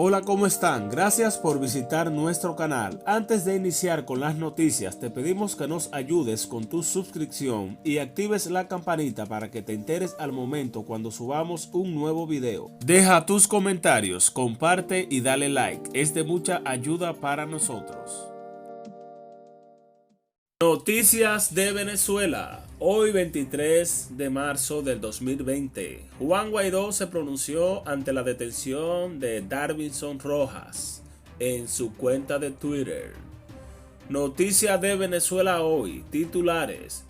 Hola, ¿cómo están? Gracias por visitar nuestro canal. Antes de iniciar con las noticias, te pedimos que nos ayudes con tu suscripción y actives la campanita para que te enteres al momento cuando subamos un nuevo video. Deja tus comentarios, comparte y dale like. Es de mucha ayuda para nosotros. Noticias de Venezuela. Hoy 23 de marzo del 2020, Juan Guaidó se pronunció ante la detención de Davinson Rojas en su cuenta de Twitter. Noticias de Venezuela hoy, titulares.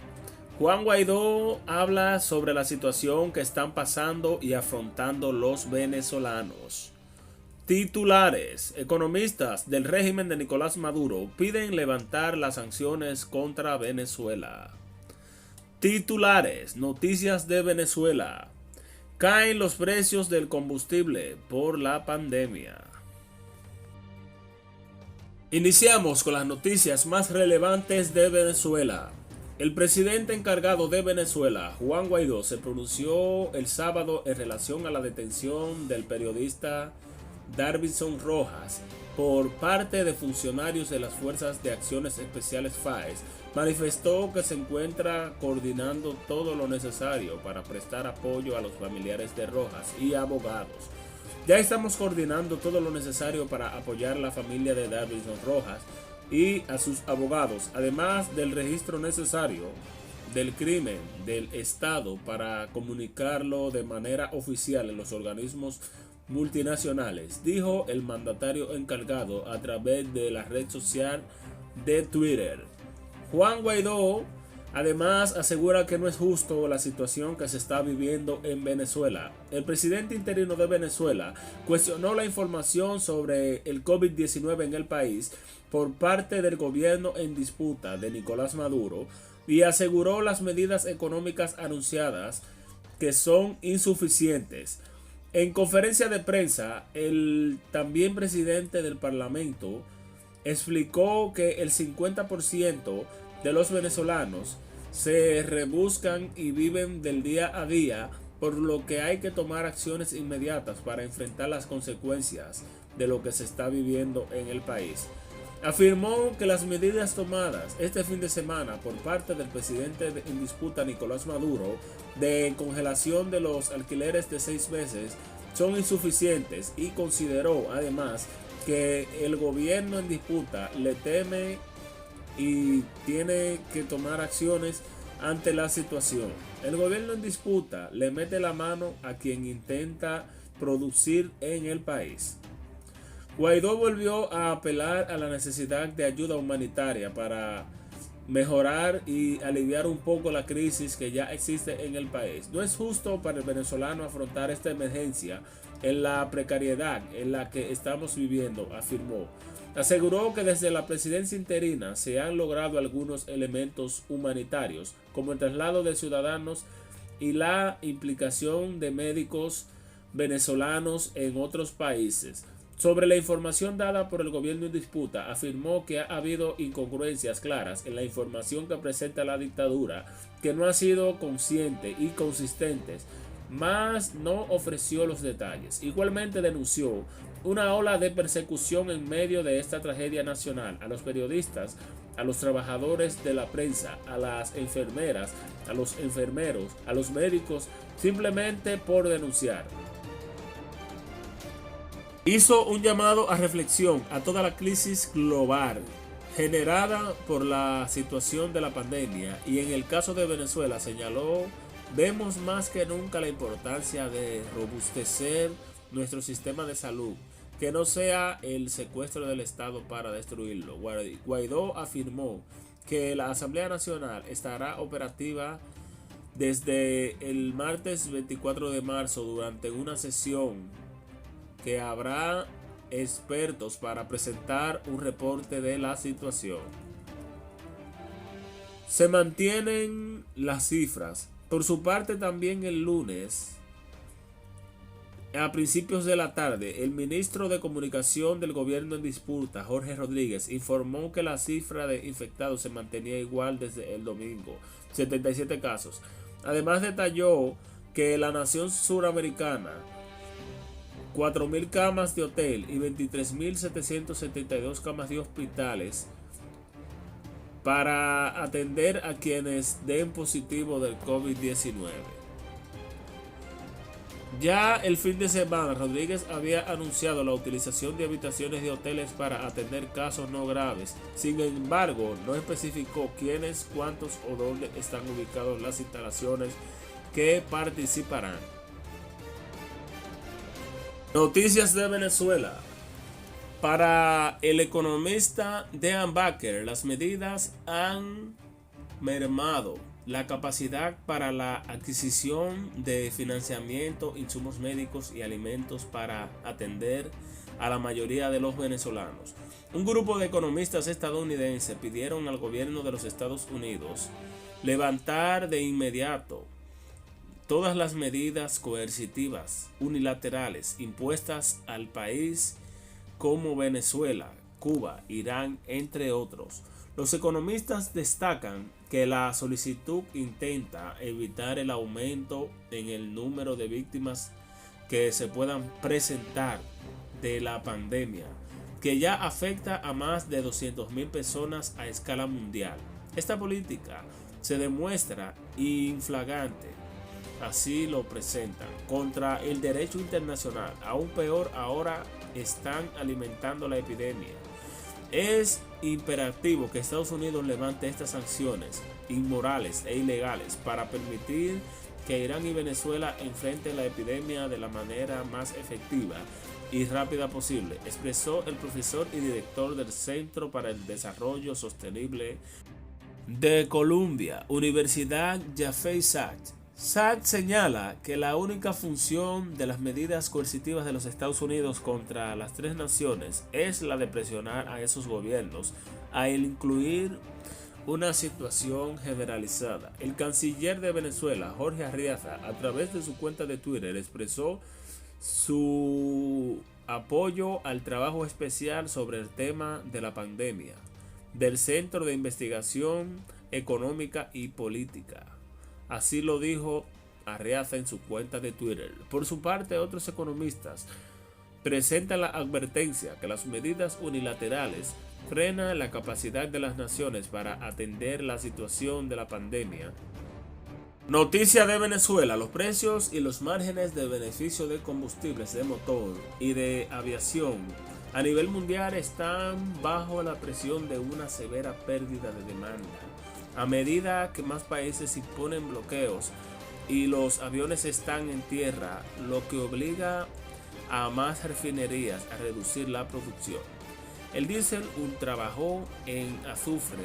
Juan Guaidó habla sobre la situación que están pasando y afrontando los venezolanos. Titulares. Economistas del régimen de Nicolás Maduro piden levantar las sanciones contra Venezuela. Titulares. Noticias de Venezuela. Caen los precios del combustible por la pandemia. Iniciamos con las noticias más relevantes de Venezuela. El presidente encargado de Venezuela, Juan Guaidó, se pronunció el sábado en relación a la detención del periodista Davinson Rojas por parte de funcionarios de las Fuerzas de Acciones Especiales FAES. Manifestó que se encuentra coordinando todo lo necesario para prestar apoyo a los familiares de Rojas y abogados. Ya estamos coordinando todo lo necesario para apoyar a la familia de Davinson Rojas y a sus abogados, además del registro necesario del crimen del Estado para comunicarlo de manera oficial en los organismos multinacionales, dijo el mandatario encargado a través de la red social de Twitter. Juan Guaidó además asegura que no es justo la situación que se está viviendo en Venezuela. El presidente interino de Venezuela cuestionó la información sobre el COVID-19 en el país por parte del gobierno en disputa de Nicolás Maduro y aseguró las medidas económicas anunciadas que son insuficientes. En conferencia de prensa, el también presidente del Parlamento explicó que el 50% de los venezolanos se rebuscan y viven del día a día, por lo que hay que tomar acciones inmediatas para enfrentar las consecuencias de lo que se está viviendo en el país. Afirmó que las medidas tomadas este fin de semana por parte del presidente en disputa Nicolás Maduro de congelación de los alquileres de 6 meses son insuficientes y consideró además que el gobierno en disputa le teme y tiene que tomar acciones ante la situación. El gobierno en disputa le mete la mano a quien intenta producir en el país. Guaidó volvió a apelar a la necesidad de ayuda humanitaria para mejorar y aliviar un poco la crisis que ya existe en el país. No es justo para el venezolano afrontar esta emergencia en la precariedad en la que estamos viviendo, afirmó. Aseguró que desde la presidencia interina se han logrado algunos elementos humanitarios, como el traslado de ciudadanos y la implicación de médicos venezolanos en otros países. Sobre la información dada por el gobierno en disputa, afirmó que ha habido incongruencias claras en la información que presenta la dictadura, que no ha sido consciente y consistente, mas no ofreció los detalles. Igualmente denunció una ola de persecución en medio de esta tragedia nacional a los periodistas, a los trabajadores de la prensa, a las enfermeras, a los enfermeros, a los médicos, simplemente por denunciar. Hizo un llamado a reflexión a toda la crisis global generada por la situación de la pandemia y en el caso de Venezuela señaló: vemos más que nunca la importancia de robustecer nuestro sistema de salud, que no sea el secuestro del Estado para destruirlo. Guaidó afirmó que la Asamblea Nacional estará operativa desde el martes 24 de marzo durante una sesión que habrá expertos para presentar un reporte de la situación. Se mantienen las cifras. Por su parte, también el lunes, a principios de la tarde, el ministro de Comunicación del gobierno en disputa, Jorge Rodríguez, informó que la cifra de infectados se mantenía igual desde el domingo, 77 casos. Además detalló que la nación suramericana 4.000 camas de hotel y 23.772 camas de hospitales para atender a quienes den positivo del COVID-19. Ya el fin de semana, Rodríguez había anunciado la utilización de habitaciones de hoteles para atender casos no graves. Sin embargo, no especificó quiénes, cuántos o dónde están ubicadas las instalaciones que participarán. Noticias de Venezuela. Para el economista Dean Baker, las medidas han mermado la capacidad para la adquisición de financiamiento, insumos médicos y alimentos para atender a la mayoría de los venezolanos. Un grupo de economistas estadounidenses pidieron al gobierno de los Estados Unidos levantar de inmediato todas las medidas coercitivas unilaterales impuestas al país como Venezuela, Cuba, Irán, entre otros. Los economistas destacan que la solicitud intenta evitar el aumento en el número de víctimas que se puedan presentar de la pandemia, que ya afecta a más de 200.000 personas a escala mundial. Esta política se demuestra infragante, así lo presentan, contra el derecho internacional. Aún peor, ahora están alimentando la epidemia. Es imperativo que Estados Unidos levante estas sanciones inmorales e ilegales para permitir que Irán y Venezuela enfrenten la epidemia de la manera más efectiva y rápida posible, expresó el profesor y director del Centro para el Desarrollo Sostenible de Columbia, Universidad Jaffe Sachs. Sachs señala que la única función de las medidas coercitivas de los Estados Unidos contra las tres naciones es la de presionar a esos gobiernos a incluir una situación generalizada. El canciller de Venezuela, Jorge Arreaza, a través de su cuenta de Twitter, expresó su apoyo al trabajo especial sobre el tema de la pandemia del Centro de Investigación Económica y Política. Así lo dijo Arreaza en su cuenta de Twitter. Por su parte, otros economistas presentan la advertencia que las medidas unilaterales frenan la capacidad de las naciones para atender la situación de la pandemia. Noticia de Venezuela. Los precios y los márgenes de beneficio de combustibles de motor y de aviación a nivel mundial están bajo la presión de una severa pérdida de demanda. A medida que más países imponen bloqueos y los aviones están en tierra, lo que obliga a más refinerías a reducir la producción. El diésel ultrabajo en azufre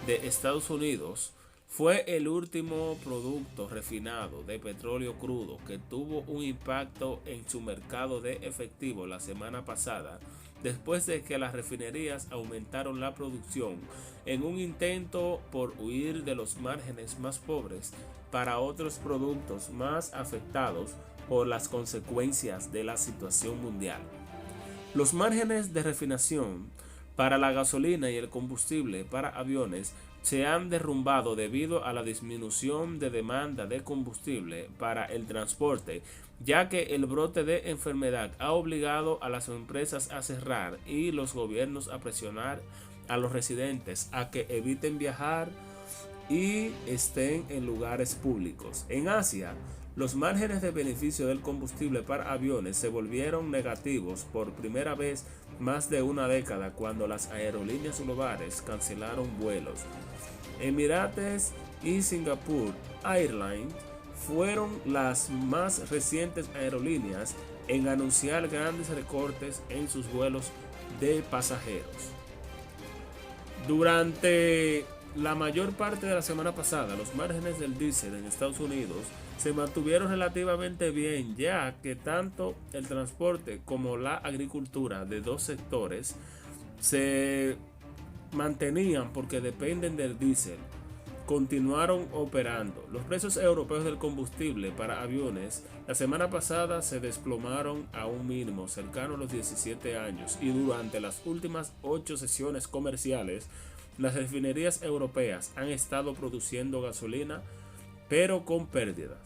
de Estados Unidos fue el último producto refinado de petróleo crudo que tuvo un impacto en su mercado de efectivo la semana pasada, después de que las refinerías aumentaron la producción en un intento por huir de los márgenes más pobres para otros productos más afectados por las consecuencias de la situación mundial. Los márgenes de refinación para la gasolina y el combustible para aviones se han derrumbado debido a la disminución de demanda de combustible para el transporte, ya que el brote de enfermedad ha obligado a las empresas a cerrar y los gobiernos a presionar a los residentes a que eviten viajar y estén en lugares públicos. En Asia, los márgenes de beneficio del combustible para aviones se volvieron negativos por primera vez más de una década cuando las aerolíneas globales cancelaron vuelos. Emirates y Singapore Airlines fueron las más recientes aerolíneas en anunciar grandes recortes en sus vuelos de pasajeros. Durante la mayor parte de la semana pasada, los márgenes del diésel en Estados Unidos se mantuvieron relativamente bien, ya que tanto el transporte como la agricultura de dos sectores se mantenían porque dependen del diésel. Continuaron operando. Los precios europeos del combustible para aviones la semana pasada se desplomaron a un mínimo cercano a los 17 años y durante las últimas 8 sesiones comerciales las refinerías europeas han estado produciendo gasolina pero con pérdidas.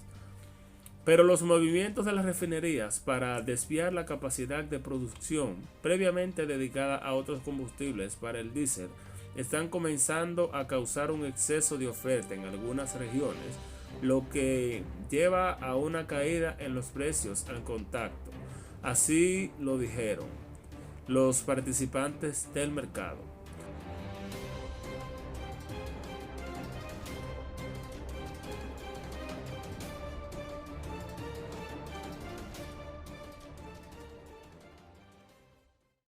Pero los movimientos de las refinerías para desviar la capacidad de producción previamente dedicada a otros combustibles para el diésel están comenzando a causar un exceso de oferta en algunas regiones, lo que lleva a una caída en los precios al contacto. Así lo dijeron los participantes del mercado.